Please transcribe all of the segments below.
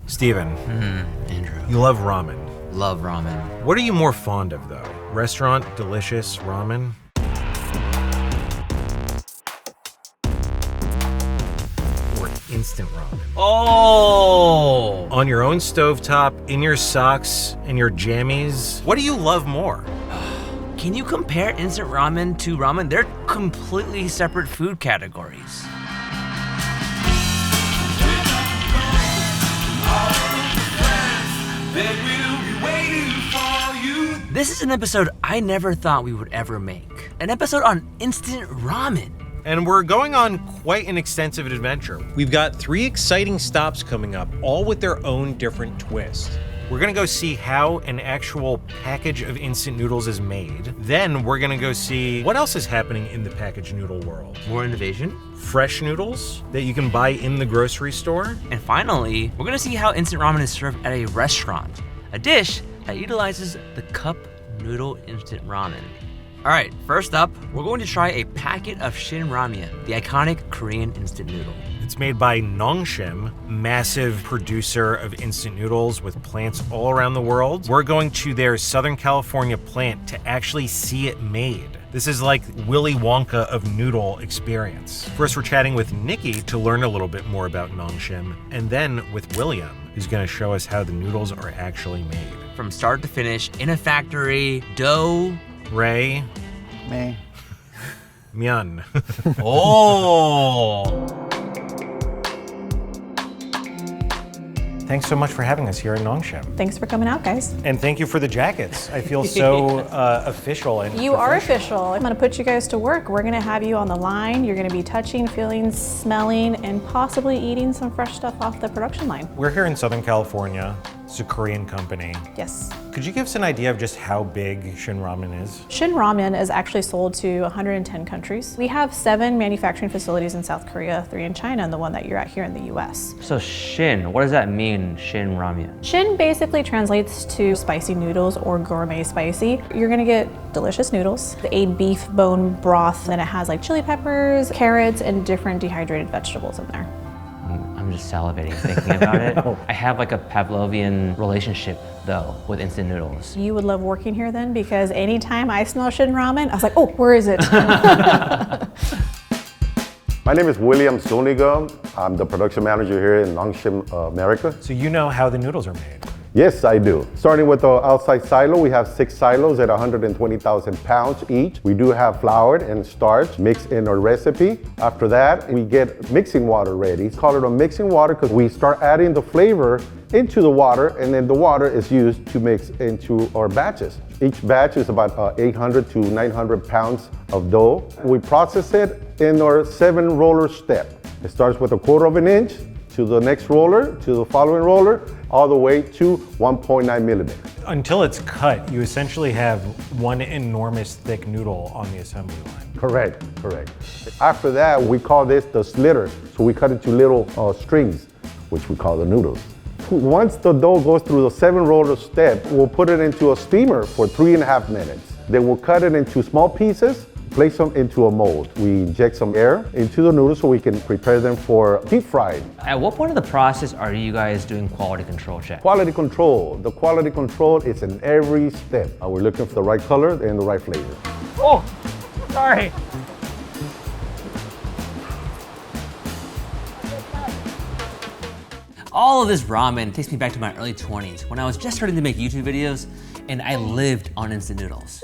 Steven. Andrew. You love ramen. Love ramen. What are you more fond of, though? Restaurant, delicious ramen? Or instant ramen? Oh! On your own stovetop, in your socks, and your jammies? What do you love more? Can you compare instant ramen to ramen? They're completely separate food categories. This is an episode I never thought we would ever make. An episode on instant ramen. And we're going on quite an extensive adventure. We've got 3 exciting stops coming up, all with their own different twist. We're gonna go see how an actual package of instant noodles is made. Then we're gonna go see what else is happening in the packaged noodle world. More innovation. Fresh noodles that you can buy in the grocery store. And finally, we're gonna see how instant ramen is served at a restaurant. A dish that utilizes the cup noodle instant ramen. All right, first up, we're going to try a packet of Shin Ramyun, the iconic Korean instant noodle. It's made by Nongshim, massive producer of instant noodles with plants all around the world. We're going to their Southern California plant to actually see it made. This is like Willy Wonka of noodle experience. First, we're chatting with Nikki to learn a little bit more about Nongshim, and then with William, who's gonna show us how the noodles are actually made. From start to finish, in a factory, dough. Ray. Me. Myun. Oh! Thanks so much for having us here in Nongshim. Thanks for coming out, guys. And thank you for the jackets. I feel so official and You are official. I'm gonna put you guys to work. We're gonna have you on the line. You're gonna be touching, feeling, smelling, and possibly eating some fresh stuff off the production line. We're here in Southern California. It's a Korean company. Yes. Could you give us an idea of just how big Shin Ramyun is? Shin Ramyun is actually sold to 110 countries. We have 7 manufacturing facilities in South Korea, 3 in China, and the one that you're at here in the US. So Shin, what does that mean, Shin Ramyun? Shin basically translates to spicy noodles or gourmet spicy. You're gonna get delicious noodles, a beef bone broth, and it has like chili peppers, carrots, and different dehydrated vegetables in there. I'm just salivating thinking about it. I have like a Pavlovian relationship though with instant noodles. You would love working here then, because anytime I smell Shin Ramen, I was like, oh, where is it? My name is William Zuniga. I'm the production manager here in Nongshim, America. So you know how the noodles are made. Yes, I do. Starting with the outside silo, we have 6 silos at 120,000 pounds each. We do have flour and starch mixed in our recipe. After that, we get mixing water ready. Call it a mixing water because we start adding the flavor into the water, and then the water is used to mix into our batches. Each batch is about 800 to 900 pounds of dough. We process it in our 7 roller step. It starts with 1/4 of an inch, to the next roller, to the following roller, all the way to 1.9 millimeters. Until it's cut, you essentially have one enormous thick noodle on the assembly line. Correct, correct. After that, we call this the slitter. So we cut into little strings, which we call the noodles. Once the dough goes through the 7 roller step, we'll put it into a steamer for 3.5 minutes. Then we'll cut it into small pieces, place them into a mold. We inject some air into the noodles so we can prepare them for deep fried. At what point of the process are you guys doing quality control check? Quality control. The quality control is in every step. We're looking for the right color and the right flavor. Oh, sorry. All of this ramen takes me back to my early 20s when I was just starting to make YouTube videos and I lived on instant noodles.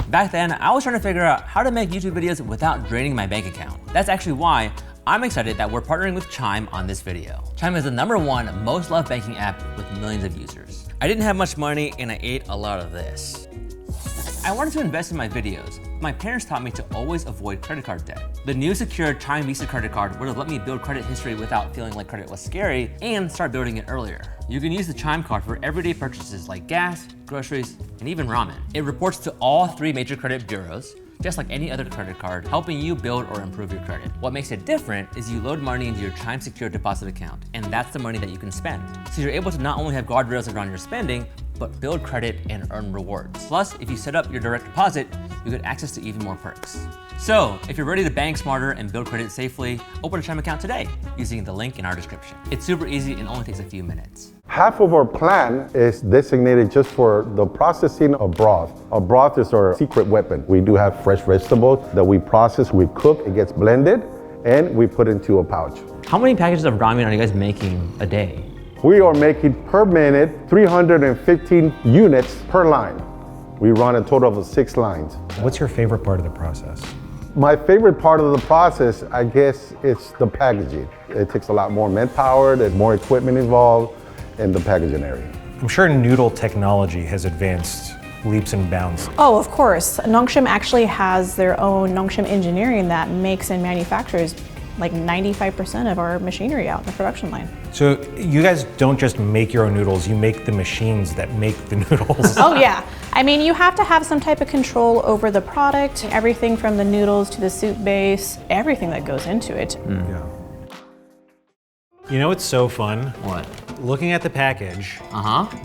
Back then, I was trying to figure out how to make YouTube videos without draining my bank account. That's actually why I'm excited that we're partnering with Chime on this video. Chime is the #1 most loved banking app with millions of users. I didn't have much money and I ate a lot of this. I wanted to invest in my videos. My parents taught me to always avoid credit card debt. The new secure Chime Visa Credit Card would have let me build credit history without feeling like credit was scary and start building it earlier. You can use the Chime card for everyday purchases like gas, groceries, and even ramen. It reports to all 3 major credit bureaus, just like any other credit card, helping you build or improve your credit. What makes it different is you load money into your Chime Secure Deposit account, and that's the money that you can spend. So you're able to not only have guardrails around your spending, but build credit and earn rewards. Plus, if you set up your direct deposit, you get access to even more perks. So, if you're ready to bank smarter and build credit safely, open a Chime account today using the link in our description. It's super easy and only takes a few minutes. Half of our plant is designated just for the processing of broth. A broth is our secret weapon. We do have fresh vegetables that we process, we cook, it gets blended, and we put into a pouch. How many packages of ramen are you guys making a day? We are making per minute 315 units per line. We run a total of 6 lines. What's your favorite part of the process? My favorite part of the process, I guess, is the packaging. It takes a lot more manpower, there's more equipment involved in the packaging area. I'm sure Noodle technology has advanced leaps and bounds. Oh, of course. Nongshim actually has their own Nongshim engineering that makes and manufactures like 95% of our machinery out in the production line. So you guys don't just make your own noodles, you make the machines that make the noodles. Oh yeah. I mean, you have to have some type of control over the product, everything from the noodles to the soup base, everything that goes into it. Yeah. You know what's so fun? What? Looking at the package,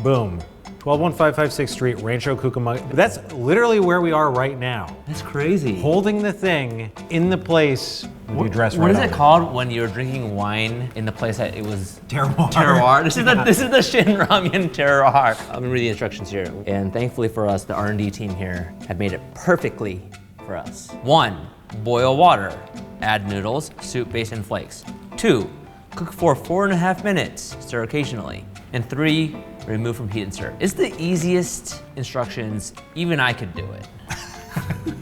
Boom. 121556 Street, Rancho Cucamonga. That's literally where we are right now. That's crazy. Holding the thing in the place you dress right What is on it called when you're drinking wine in the place that it was Terroir. terroir? This is the Shin Ramyun terroir. I'm gonna read the instructions here. And thankfully for us, the R&D team here had made it perfectly for us. 1, boil water. Add noodles, soup base, and flakes. 2, cook for 4.5 minutes, stir occasionally. And 3, remove from heat and serve. It's the easiest instructions, even I could do it.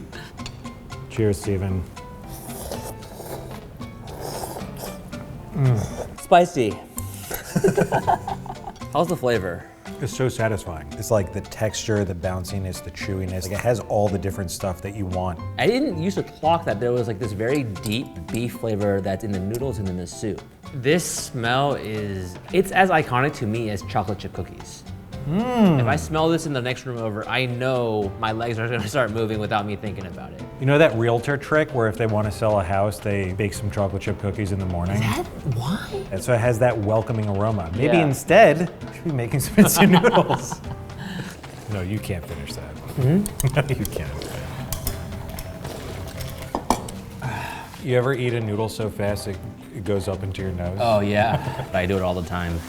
Cheers, Steven. Spicy. How's the flavor? It's so satisfying. It's like the texture, the bounciness, the chewiness. Like it has all the different stuff that you want. I didn't used to clock that there was like this very deep beef flavor that's in the noodles and in the soup. This smell it's as iconic to me as chocolate chip cookies. If I smell this in the next room over, I know my legs are gonna start moving without me thinking about it. You know that realtor trick where if they want to sell a house, they bake some chocolate chip cookies in the morning? Why? And so it has that welcoming aroma. Maybe Yeah. instead, you should be making some instant noodles. No, you can't finish that. No, you can't. You ever eat a noodle so fast it goes up into your nose? Oh yeah, I do it all the time.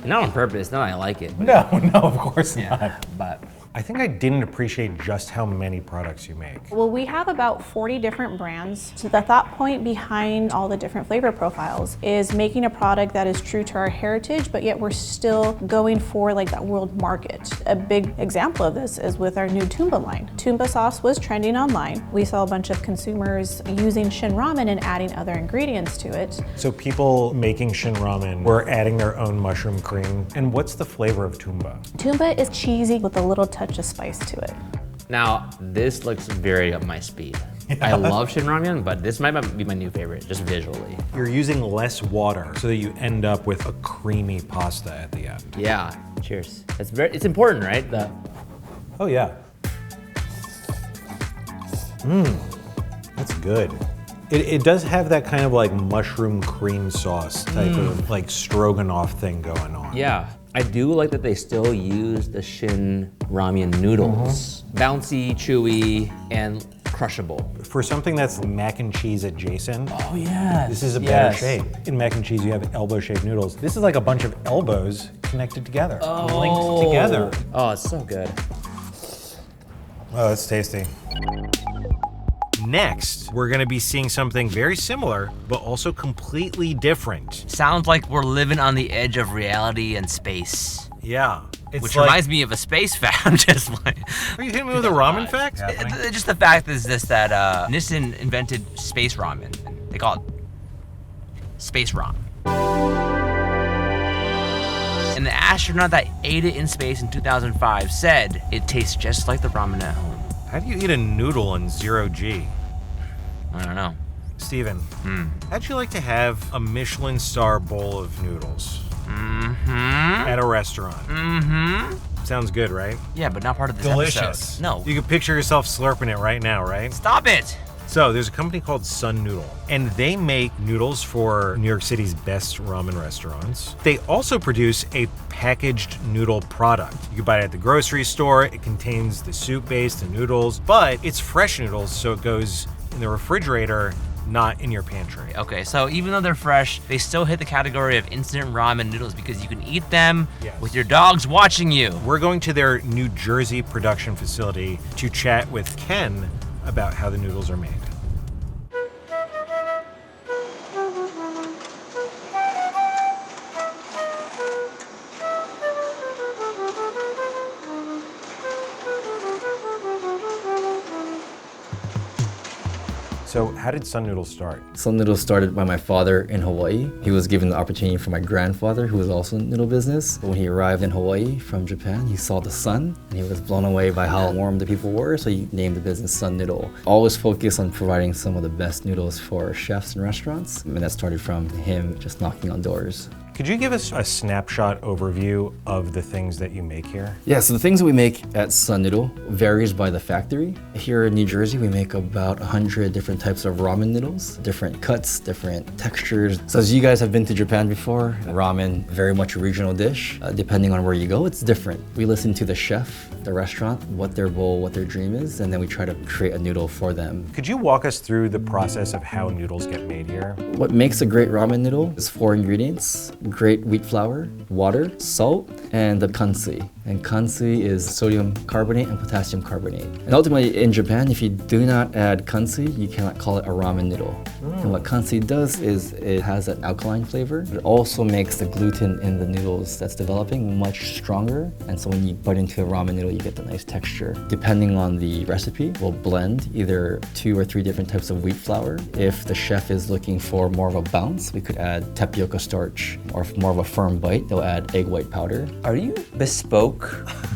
Not on purpose, not I like it. But No, of course not. But I think I didn't appreciate just how many products you make. Well, we have about 40 different brands. So the thought point behind all the different flavor profiles is making a product that is true to our heritage, but yet we're still going for like that world market. A big example of this is with our new Tumba line. Tumba sauce was trending online. We saw a bunch of consumers using Shin Ramen and adding other ingredients to it. So people making Shin Ramen were adding their own mushroom cream. And what's the flavor of Tumba? Tumba is cheesy with a little touch of spice to it. now this looks very up my speed. I love Shin Ramyun, but this might be my new favorite, just visually. You're using less water so that you end up with a creamy pasta at the end. Yeah, cheers. It's important, right? Oh yeah. That's good. It does have that kind of like mushroom cream sauce type of like stroganoff thing going on. Yeah. I do like that they still use the Shin Ramyun noodles. Bouncy, chewy, and crushable. For something that's mac and cheese adjacent, Oh yeah. this is a better shape. In mac and cheese, you have elbow-shaped noodles. This is like a bunch of elbows connected together, linked together. Oh, it's so good. Oh, it's tasty. Next, we're gonna be seeing something very similar, but also completely different. Sounds like we're living on the edge of reality and space. Yeah. It's Which like, reminds me of a space fact. I'm just like, are you hitting me with a ramen fact? just the fact is this, that Nissan invented space ramen. They call it space ramen. And the astronaut that ate it in space in 2005 said it tastes just like the ramen at home. How do you eat a noodle in 0G? I don't know. Steven, how'd you like to have a Michelin star bowl of noodles? At a restaurant? Sounds good, right? Yeah, but not part of this Delicious. episode. No. You can picture yourself slurping it right now, right? Stop it! So there's a company called Sun Noodle, and they make noodles for New York City's best ramen restaurants. They also produce a packaged noodle product. You can buy it at the grocery store. It contains the soup base, the noodles, but it's fresh noodles, so it goes in the refrigerator not in your pantry. Okay, so even though they're fresh, they still hit the category of instant ramen noodles because you can eat them with your dogs watching you. We're going to their New Jersey production facility to chat with Ken about how the noodles are made. So how did Sun Noodles start? Sun Noodles started by my father in Hawaii. He was given the opportunity from my grandfather, who was also in noodle business. When he arrived in Hawaii from Japan, he saw the sun, and he was blown away by how warm the people were, so he named the business Sun Noodle. Always focused on providing some of the best noodles for chefs and restaurants, and that started from him just knocking on doors. Could you give us a snapshot overview of the things that you make here? Yeah, so the things that we make at Sun Noodle varies by the factory. Here in New Jersey, we make about 100 different types of ramen noodles, different cuts, different textures. So as you guys have been to Japan before, ramen, very much a regional dish. Depending on where you go, it's different. We listen to the chef, the restaurant, what their goal, what their dream is, and then we try to create a noodle for them. Could you walk us through the process of how noodles get made here? What makes a great ramen noodle is 4 ingredients: great wheat flour, water, salt, and the kansi. And kansi is sodium carbonate and potassium carbonate. And ultimately in Japan, if you do not add kansi, you cannot call it a ramen noodle. And what kansi does is it has an alkaline flavor. It also makes the gluten in the noodles that's developing much stronger. And so when you bite into a ramen noodle, you get the nice texture. Depending on the recipe, we'll blend either 2 or 3 different types of wheat flour. If the chef is looking for more of a bounce, we could add tapioca starch, or if more of a firm bite, they'll add egg white powder. Are you bespoke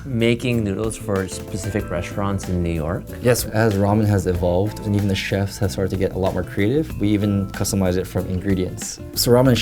making noodles for specific restaurants in New York? Yes, as ramen has evolved and even the chefs have started to get a lot more creative, we even customize it from ingredients. So Ramen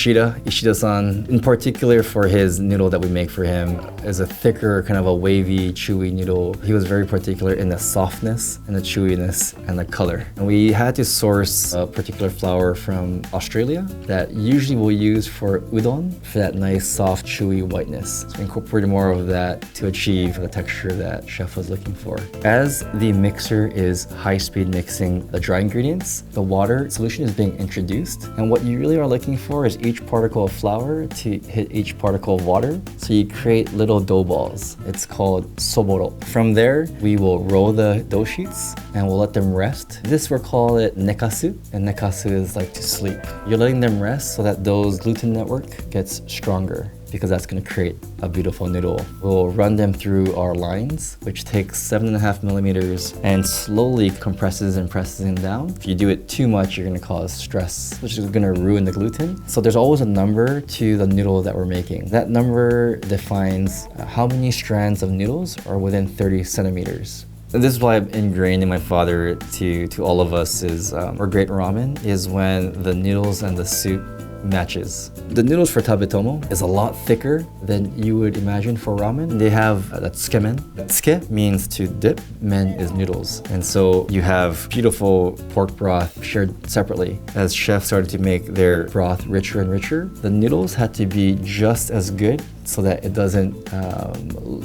Ishida-san, in particular for his noodle that we make for him, is a thicker, kind of a wavy, chewy noodle. He was very particular in the softness and the chewiness and the color. And we had to source a particular flour from Australia that usually we'll use for udon for that nice, soft, chewy whiteness. So we incorporated more of that to achieve the texture that chef was looking for. As the mixer is high-speed mixing the dry ingredients, the water solution is being introduced. And what you really are looking for is each particle of flour to hit each particle of water. So you create little dough balls. It's called soboro. From there, we will roll the dough sheets and we'll let them rest. This we'll call it nekasu, and nekasu is like to sleep. You're letting them rest so that those gluten network gets stronger, because that's going to create a beautiful noodle. We'll run them through our lines, which takes 7.5 millimeters and slowly compresses and presses them down. If you do it too much, you're going to cause stress, which is going to ruin the gluten. So there's always a number to the noodle that we're making. That number defines how many strands of noodles are within 30 centimeters. And this is why I'm ingrained in my father to all of us is, or great ramen, is when the noodles and the soup matches. The noodles for tabetomo is a lot thicker than you would imagine for ramen. They have that tsukemen. Tsuke means to dip, men is noodles. And so you have beautiful pork broth shared separately. As chefs started to make their broth richer and richer, the noodles had to be just as good so that it doesn't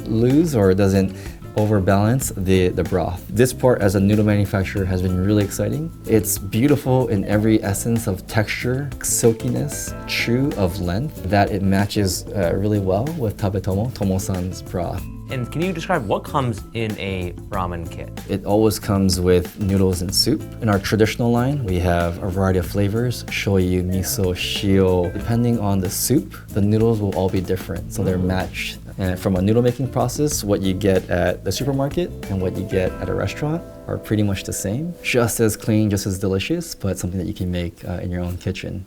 lose or it doesn't overbalance the broth. This part as a noodle manufacturer has been really exciting. It's beautiful in every essence of texture, silkiness, true of length, that it matches really well with Tabetomo, Tomo-san's broth. And can you describe what comes in a ramen kit? It always comes with noodles and soup. In our traditional line, we have a variety of flavors: shoyu, miso, shio. Depending on the soup, the noodles will all be different, so they're matched. And from a noodle making process, what you get at the supermarket and what you get at a restaurant are pretty much the same. Just as clean, just as delicious, but something that you can make in your own kitchen.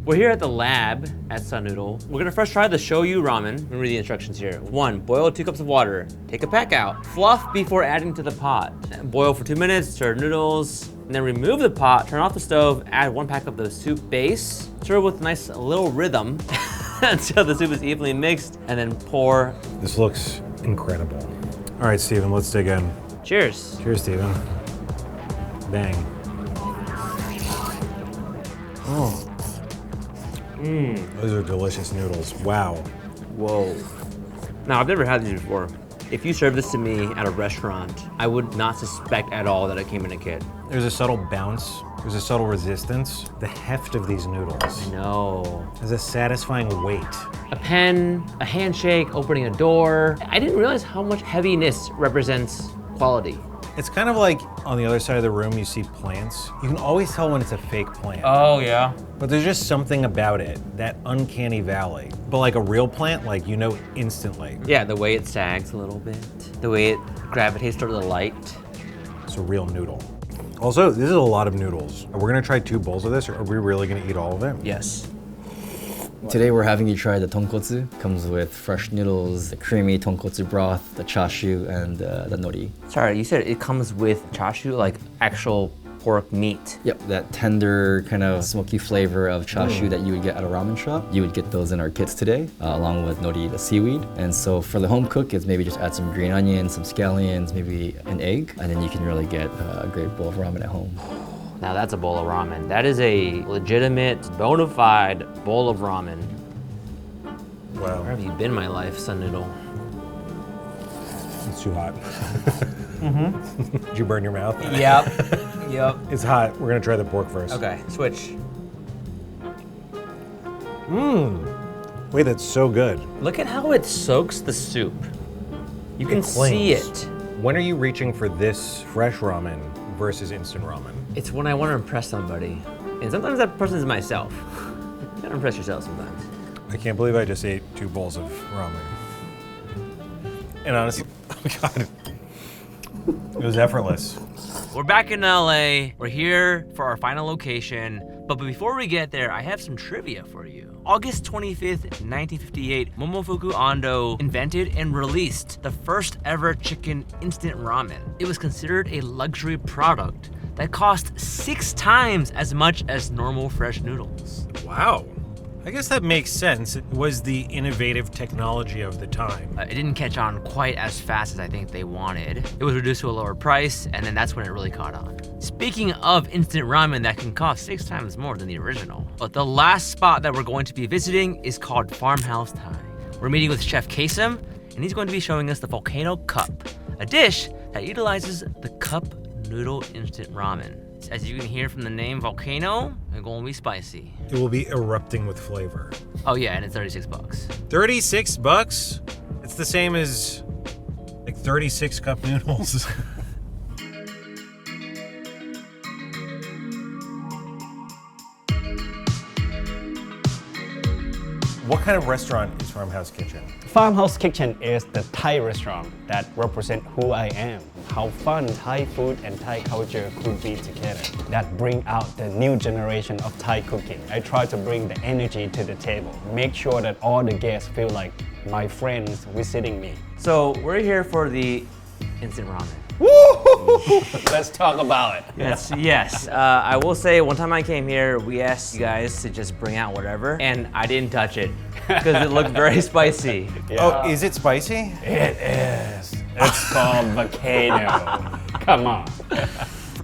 We're here at the lab at Sun Noodle. We're gonna first try the shoyu ramen. Let me read the instructions here. 1, boil 2 cups of water. Take a pack out. Fluff before adding to the pot. Boil for 2 minutes, stir noodles, and then remove the pot, turn off the stove, add 1 pack of the soup base. Stir with a nice little rhythm until the soup is evenly mixed, and then pour. This looks incredible. All right, Steven, let's dig in. Cheers. Cheers, Steven. Bang. Oh. Those are delicious noodles. Wow. Whoa. Now, I've never had these before. If you serve this to me at a restaurant, I would not suspect at all that it came in a kit. There's a subtle bounce. There's a subtle resistance. The heft of these noodles. No. There's a satisfying weight. A pen, a handshake, opening a door. I didn't realize how much heaviness represents quality. It's kind of like on the other side of the room, you see plants. You can always tell when it's a fake plant. Oh, yeah. But there's just something about it, that uncanny valley. But like a real plant, like you know instantly. Yeah, the way it sags a little bit, the way it gravitates toward the light. It's a real noodle. Also, this is a lot of noodles. We're gonna try 2 bowls of this, or are we really gonna eat all of it? Yes. Today we're having you try the tonkotsu. Comes with fresh noodles, the creamy tonkotsu broth, the chashu, and the nori. Sorry, you said it comes with chashu, like actual pork meat. Yep, that tender kind of smoky flavor of chashu that you would get at a ramen shop. You would get those in our kits today, along with nori, the seaweed. And so for the home cook, it's maybe just add some green onions, some scallions, maybe an egg, and then you can really get a great bowl of ramen at home. Now that's a bowl of ramen. That is a legitimate, bona fide bowl of ramen. Wow. Where have you been, my life, Sun Noodle? It's too hot. Did you burn your mouth? Yep. It's hot. We're gonna try the pork first. Okay, switch. Wait, that's so good. Look at how it soaks the soup. You can It see clings. it. When are you reaching for this fresh ramen versus instant ramen? It's when I want to impress somebody. And sometimes that person is myself. You gotta impress yourself sometimes. I can't believe I just ate 2 bowls of ramen. And honestly, oh God, it was effortless. We're back in LA. We're here for our final location. But before we get there, I have some trivia for you. August 25th, 1958, Momofuku Ando invented and released the first ever chicken instant ramen. It was considered a luxury product that cost 6 times as much as normal fresh noodles. Wow. I guess that makes sense. It was the innovative technology of the time. It didn't catch on quite as fast as I think they wanted. It was reduced to a lower price, and then that's when it really caught on. Speaking of instant ramen that can cost 6 times more than the original, but the last spot that we're going to be visiting is called Farmhouse Thai. We're meeting with Chef Kasem, and he's going to be showing us the Volcano Cup, a dish that utilizes the cup noodle instant ramen. As you can hear from the name Volcano, it's going to be spicy. It will be erupting with flavor. Oh yeah, and it's $36. 36 bucks? It's the same as like 36 cup noodles. What kind of restaurant is Farmhouse Kitchen? Farmhouse Kitchen is the Thai restaurant that represents who I am, how fun Thai food and Thai culture could be together, that bring out the new generation of Thai cooking. I try to bring the energy to the table, make sure that all the guests feel like my friends visiting me. So we're here for the instant ramen. Let's talk about it. Yes. I will say one time I came here, we asked you guys to just bring out whatever, and I didn't touch it because it looked very spicy. Oh, is it spicy? It is. It's called Volcano. Come on.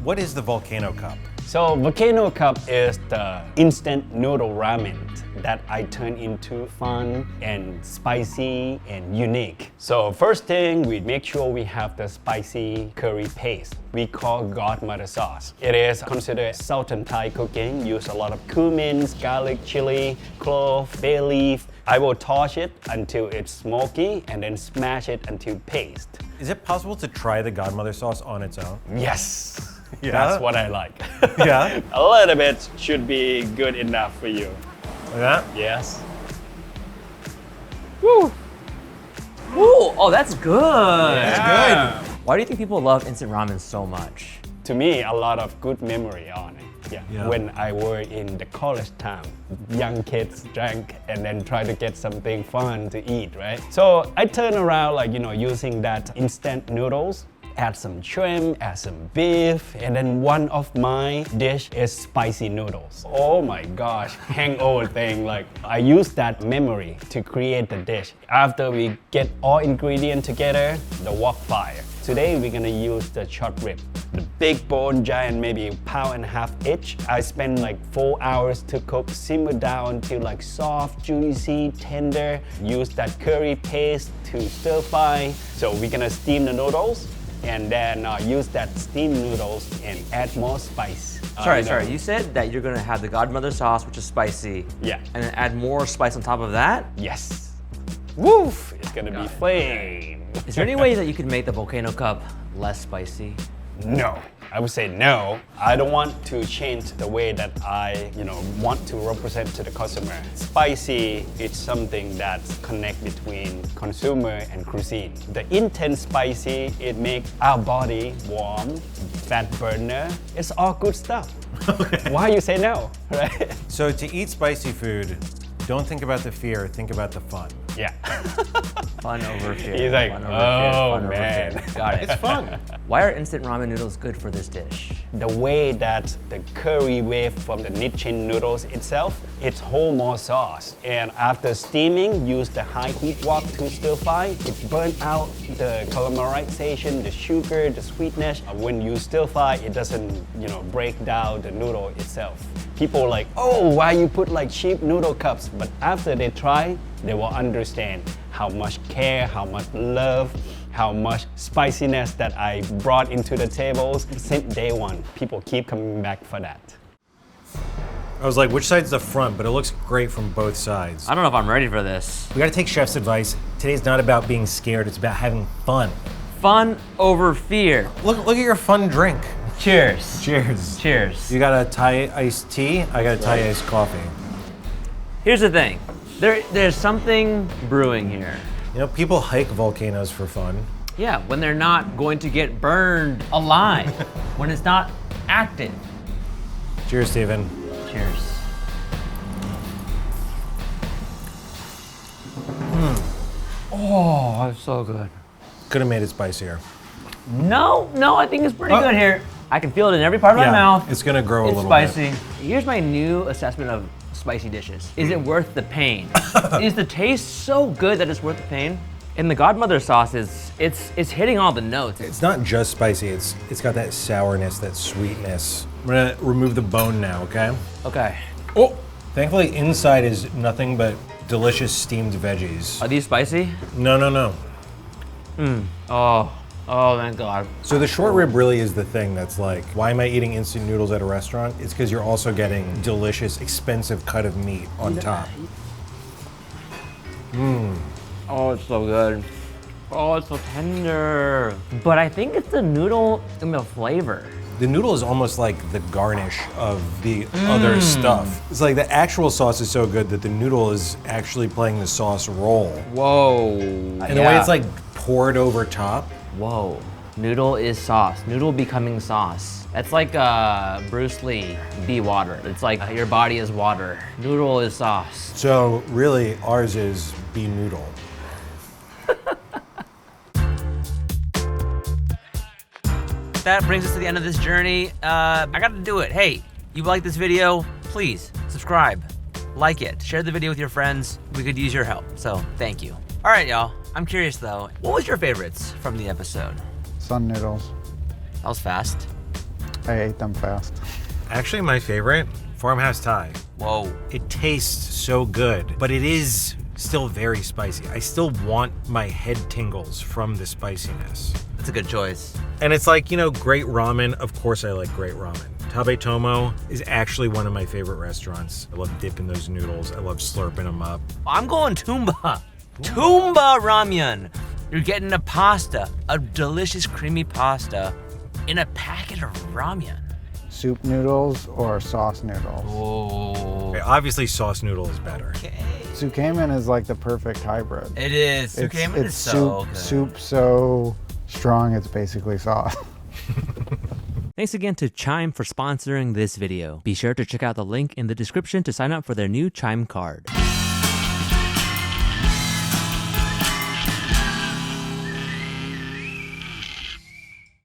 What is the Volcano Cup? So Volcano Cup is the instant noodle ramen that I turn into fun and spicy and unique. So first thing, we make sure we have the spicy curry paste we call godmother sauce. It is considered Southern Thai cooking, use a lot of cumins, garlic, chili, clove, bay leaf. I will toss it until it's smoky and then smash it until paste. Is it possible to try the godmother sauce on its own? Yes. Yeah? That's what I like. Yeah? A little bit should be good enough for you. Like that? Yes. Woo! Ooh, oh, that's good. That's good. Why do you think people love instant ramen so much? To me, a lot of good memory on it. Yeah. When I were in the college town, young kids drank and then try to get something fun to eat, right? So I turn around like, using that instant noodles, add some shrimp, add some beef, and then one of my dish is spicy noodles. Oh my gosh, hangover thing. Like I use that memory to create the dish. After we get all ingredients together, the wok fire. today we're gonna use the short rib. The big bone, giant, maybe 1.5 pounds each. I spend like 4 hours to cook, simmer down until like soft, juicy, tender. Use that curry paste to stir fry. So we're gonna steam the noodles and then use that steamed noodles and add more spice. Sorry, you said that you're gonna have the godmother sauce, which is spicy. Yeah. And then add more spice on top of that? Yes. Woof! It's gonna be flame. Is there any way that you could make the volcano cup less spicy? No. I would say no. I don't want to change the way that I, want to represent to the customer. Spicy is something that connects between consumer and cuisine. The intense spicy, it makes our body warm, fat burner. It's all good stuff. Okay. Why you say no, right? So to eat spicy food, don't think about the fear, think about the fun. Yeah. Fun over fear. He's like, fun over oh fear, man. Got it. It's fun. Why are instant ramen noodles good for this dish? The way that the curry wave from the Nichin noodles itself, it's hold more sauce. And after steaming, use the high heat wok to stir fry. It burns out the caramelization, the sugar, the sweetness. When you stir fry, it doesn't, break down the noodle itself. People are like, oh, why you put like cheap noodle cups? But after they try, they will understand how much care, how much love, how much spiciness that I brought into the tables since day one. People keep coming back for that. I was like, which side's the front? But it looks great from both sides. I don't know if I'm ready for this. We gotta take chef's advice. Today's not about being scared, it's about having fun. Fun over fear. Look at your fun drink. Cheers. Cheers. Cheers. You got a Thai iced tea, I got a Thai iced coffee. Here's the thing. There's something brewing here. People hike volcanoes for fun. Yeah, when they're not going to get burned alive, when it's not active. Cheers, Steven. Cheers. Oh, that's so good. Could have made it spicier. No, I think it's pretty good here. I can feel it in every part of my mouth. It's gonna grow a little spicy. Here's my new assessment of spicy dishes. Is it worth the pain? Is the taste so good that it's worth the pain? And the godmother sauce it's hitting all the notes. It's not just spicy, it's got that sourness, that sweetness. I'm gonna remove the bone now, okay? Okay. Oh, thankfully inside is nothing but delicious steamed veggies. Are these spicy? No. Oh, thank God. So the short rib really is the thing that's like, why am I eating instant noodles at a restaurant? It's because you're also getting delicious, expensive cut of meat on top. Oh, it's so good. Oh, it's so tender. But I think it's the noodle and the flavor. The noodle is almost like the garnish of the other stuff. It's like the actual sauce is so good that the noodle is actually playing the sauce role. Whoa. And the way it's like poured over top. Whoa. Noodle is sauce. Noodle becoming sauce. That's like Bruce Lee, be water. It's like your body is water. Noodle is sauce. So really ours is be noodle. That brings us to the end of this journey. I gotta do it. Hey, you like this video? Please subscribe, like it, share the video with your friends. We could use your help, so thank you. All right, y'all. I'm curious though, what was your favorites from the episode? Sun noodles. That was fast. I ate them fast. Actually, my favorite, Farmhouse Thai. Whoa. It tastes so good, but it is still very spicy. I still want my head tingles from the spiciness. That's a good choice. And it's like, great ramen. Of course I like great ramen. Tabe Tomo is actually one of my favorite restaurants. I love dipping those noodles. I love slurping them up. I'm going Tumba. Tumba Ramyun. You're getting a pasta, a delicious creamy pasta in a packet of ramen. Soup noodles or sauce noodles? Oh. Okay, obviously sauce noodle is better. Okay. Tsukemen is like the perfect hybrid. It is. Tsukemen is so good. Soup so strong it's basically sauce. Thanks again to Chime for sponsoring this video. Be sure to check out the link in the description to sign up for their new Chime card.